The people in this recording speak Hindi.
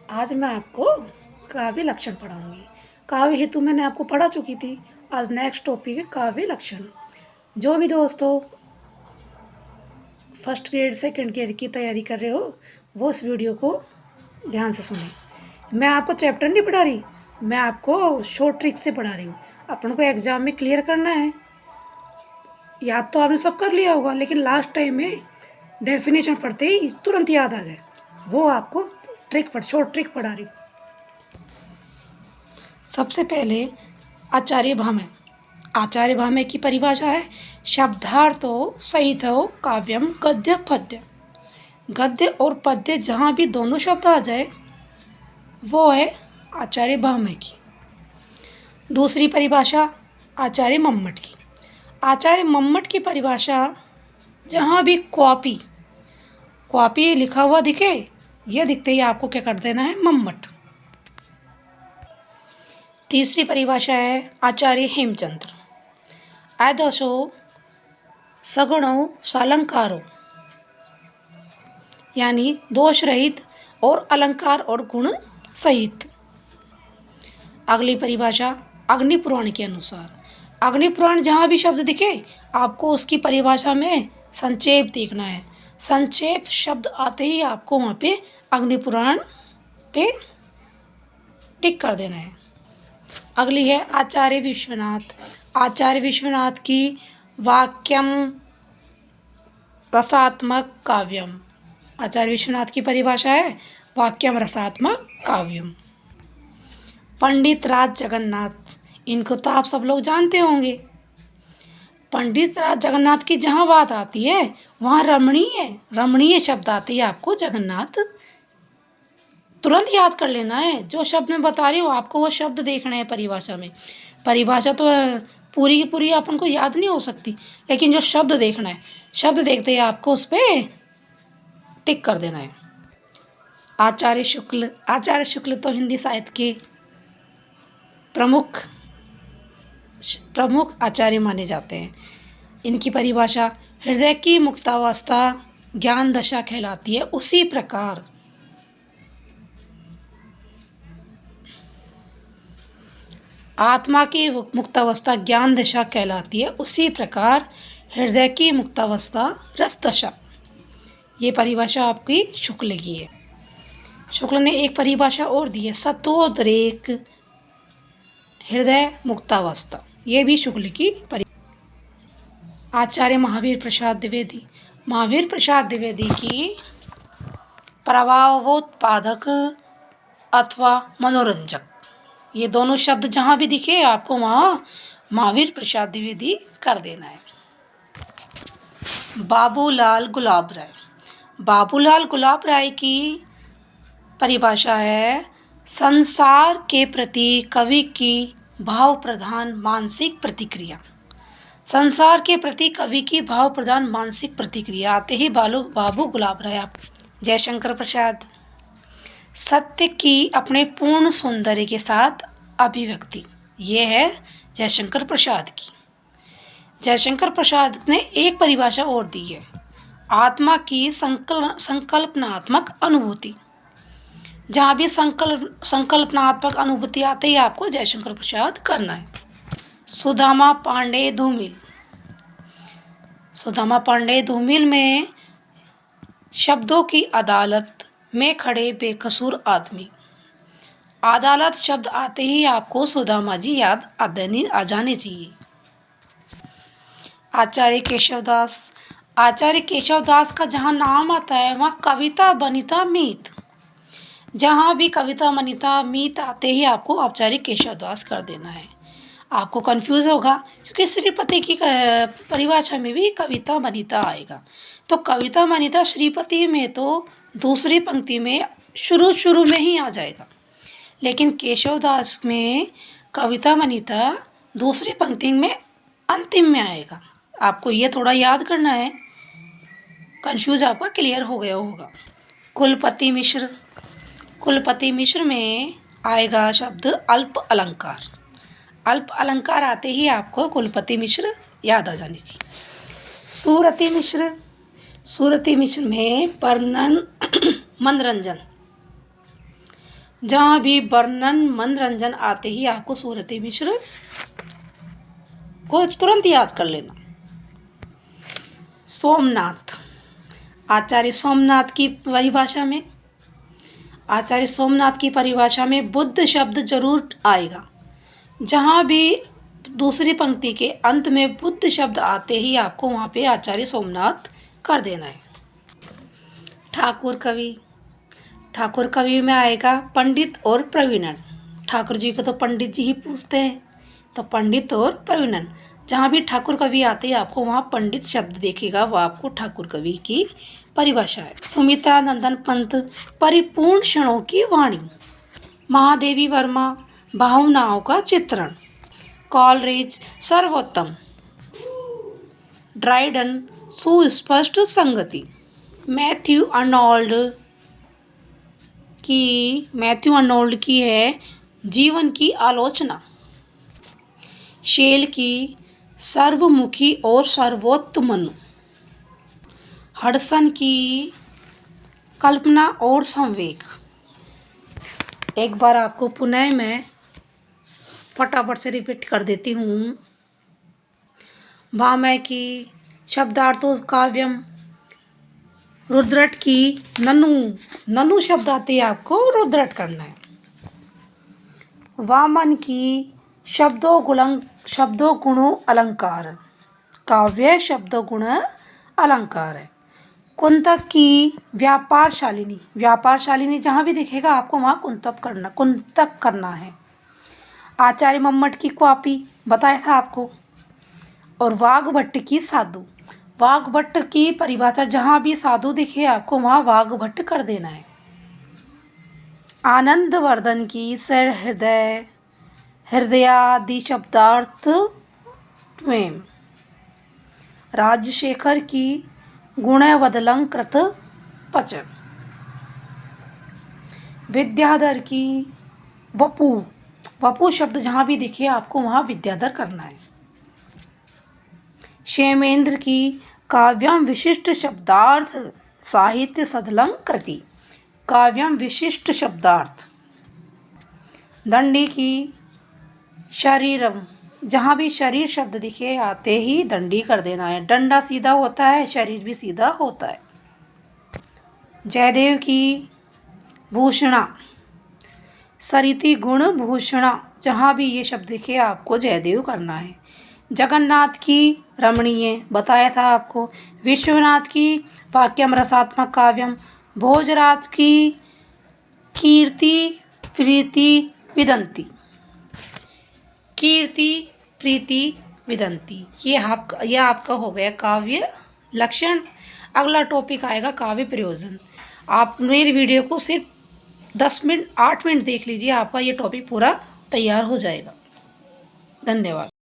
आज मैं आपको काव्य लक्षण पढ़ाऊंगी। काव्य हेतु मैंने आपको पढ़ा चुकी थी। आज नेक्स्ट टॉपिक है काव्य लक्षण। जो भी दोस्तों फर्स्ट ग्रेड सेकंड ग्रेड की तैयारी कर रहे हो वो इस वीडियो को ध्यान से सुने। मैं आपको चैप्टर नहीं पढ़ा रही, मैं आपको शॉर्ट ट्रिक से पढ़ा रही हूँ। अपन को एग्जाम में क्लियर करना है। याद तो आपने सब कर लिया होगा, लेकिन लास्ट टाइम में डेफिनेशन पढ़ते ही तुरंत याद आ जाए, वो आपको शॉर्ट ट्रिक पढ़ा रही हूँ। सबसे पहले आचार्य भामह। आचार्य भामह की परिभाषा है शब्दार्थो सहितो काव्यम गद्य पद्य। गद्य और पद्य जहाँ भी दोनों शब्द आ जाए वो है आचार्य भामह की। दूसरी परिभाषा आचार्य मम्मट की। आचार्य मम्मट की परिभाषा जहाँ भी क्वापी लिखा हुआ दिखे, यह दिखते ही आपको क्या कर देना है, मम्मट। तीसरी परिभाषा है आचार्य हेमचंद्र। आदर्शो सगुणों सालंकारो, यानी दोष रहित और अलंकार और गुण सहित। अगली परिभाषा अग्निपुराण के अनुसार। अग्निपुराण जहाँ भी शब्द दिखे आपको उसकी परिभाषा में संक्षेप देखना है। संक्षेप शब्द आते ही आपको वहाँ पे अग्निपुराण पे टिक कर देना है। अगली है आचार्य विश्वनाथ। आचार्य विश्वनाथ की वाक्यम रसात्मक काव्यम। आचार्य विश्वनाथ की परिभाषा है वाक्यम रसात्मक काव्यम। पंडित राज जगन्नाथ, इनको तो आप सब लोग जानते होंगे। पंडित राज जगन्नाथ की जहाँ बात आती है वहाँ रमणीय शब्द आते ही आपको जगन्नाथ तुरंत याद कर लेना है। जो शब्द मैं बता रही हूँ आपको वो शब्द देखना है परिभाषा में। परिभाषा तो पूरी की पूरी अपन को याद नहीं हो सकती, लेकिन जो शब्द देखना है, शब्द देखते ही आपको उस पर टिक कर देना है। आचार्य शुक्ल। आचार्य शुक्ल तो हिंदी साहित्य के प्रमुख आचार्य माने जाते हैं। इनकी परिभाषा हृदय की मुक्तावस्था ज्ञान दशा कहलाती है, उसी प्रकार आत्मा की मुक्तावस्था ज्ञान दशा कहलाती है, उसी प्रकार हृदय की मुक्तावस्था रस दशा। ये परिभाषा आपकी शुक्ल की है। शुक्ल ने एक परिभाषा और दी है सत्वोद्रेक हृदय मुक्तावस्था, ये भी शुक्ल की आचार्य महावीर प्रसाद द्विवेदी। महावीर प्रसाद द्विवेदी की प्रभावोत्पादक अथवा मनोरंजक, ये दोनों शब्द जहाँ भी दिखे आपको वहाँ महावीर प्रसाद द्विवेदी कर देना है। बाबूलाल गुलाब राय। बाबूलाल गुलाब राय की परिभाषा है संसार के प्रति कवि की भाव प्रधान मानसिक प्रतिक्रिया। संसार के प्रति कवि की भाव प्रधान मानसिक प्रतिक्रिया आते ही बाबू गुलाब राय। जयशंकर प्रसाद। सत्य की अपने पूर्ण सौंदर्य के साथ अभिव्यक्ति, ये है जयशंकर प्रसाद की। जयशंकर प्रसाद ने एक परिभाषा और दी है आत्मा की संकल्पनात्मक अनुभूति। जहाँ भी संकल्पनात्मक अनुभूति आते ही आपको जयशंकर प्रसाद करना है। सुदामा पांडे धूमिल। सुदामा पांडे धूमिल में शब्दों की अदालत में खड़े बेकसूर आदमी। अदालत शब्द आते ही आपको सुदामा जी याद आ जाने चाहिए। आचार्य केशवदास। आचार्य केशवदास का जहाँ नाम आता है वहाँ कविता बनिता मीत। जहाँ भी कविता बनिता मीत आते ही आपको आचार्य केशवदास कर देना है। आपको कंफ्यूज होगा क्योंकि श्रीपति की परिभाषा में भी कविता बनिता आएगा। तो कविता बनिता श्रीपति में तो दूसरी पंक्ति में शुरू में ही आ जाएगा, लेकिन केशवदास में कविता बनिता दूसरी पंक्ति में अंतिम में आएगा। आपको ये थोड़ा याद करना है, कंफ्यूज आपका क्लियर हो गया होगा। कुलपति मिश्र। कुलपति मिश्र में आएगा शब्द अल्प अलंकार। अल्प अलंकार आते ही आपको कुलपति मिश्र याद आ जानी चाहिए। सूरती मिश्र। सूरती मिश्र में वर्णन मनोरंजन जहाँ भी वर्णन मनोरंजन आते ही आपको सूरत मिश्र को तुरंत याद कर लेना। सोमनाथ, आचार्य सोमनाथ की परिभाषा में, आचार्य सोमनाथ की परिभाषा में बुद्ध शब्द जरूर आएगा। जहाँ भी दूसरी पंक्ति के अंत में बुद्ध शब्द आते ही आपको वहाँ पे आचार्य सोमनाथ कर देना है। ठाकुर कवि, ठाकुर कवि में आएगा पंडित और प्रवीणन। ठाकुर जी को तो पंडित जी ही पूछते हैं, तो पंडित और प्रवीणन, जहाँ भी ठाकुर कवि आते हैं आपको वहाँ पंडित शब्द देखेगा, वो आपको ठाकुर कवि की परिभाषा है। सुमित्रा नंदन पंत, परिपूर्ण क्षणों की वाणी। महादेवी वर्मा, भावनाओं का चित्रण। कॉलरिज, सर्वोत्तम। ड्राइडन, सुस्पष्ट संगति। मैथ्यू अर्नोल्ड की है जीवन की आलोचना। शेल की सर्वमुखी और सर्वोत्तम मनु। हडसन की कल्पना और संवेग। एक बार आपको पुनः मैं फटाफट से रिपीट कर देती हूँ। भामह की शब्दार्थों काव्यम। रुद्रट की ननु शब्द आते हैं, आपको रुद्रट करना है। वामन की शब्दों गुणों अलंकार, काव्य शब्दों गुण अलंकार है। कुंतक की व्यापारशालिनी, जहाँ भी दिखेगा आपको वहाँ कुंतक करना है। आचार्य मम्मट की क्वापी बताया था आपको। और वाघभट्ट की साधु, वाघभट्ट की परिभाषा, जहाँ भी साधु दिखे आपको वहाँ वाघभट्ट कर देना है। आनंदवर्धन की हृदयादि शब्दार्थ त्वेम। राजशेखर की गुणवदलंकृत पच। विद्याधर की वपु शब्द जहाँ भी दिखे आपको वहाँ विद्याधर करना है। क्षेमेंद्र की काव्यम विशिष्ट शब्दार्थ साहित्य सदलंकृति, काव्यम विशिष्ट शब्दार्थ। दंडी की शरीरम, जहाँ भी शरीर शब्द दिखे आते ही दंडी कर देना है। डंडा सीधा होता है, शरीर भी सीधा होता है। जयदेव की भूषणा, सरिति गुण भूषणा, जहाँ भी ये शब्द दिखे आपको जयदेव करना है। जगन्नाथ की रमणीय बताया था आपको। विश्वनाथ की वाक्यम रसात्मक काव्यम। भोजराज की कीर्ति प्रीति विदंती, कीर्ति प्रीति विदंती। ये आपका हो गया काव्य लक्षण। अगला टॉपिक आएगा काव्य प्रयोजन। आप मेरी वीडियो को सिर्फ 8 मिनट देख लीजिए, आपका ये टॉपिक पूरा तैयार हो जाएगा। धन्यवाद।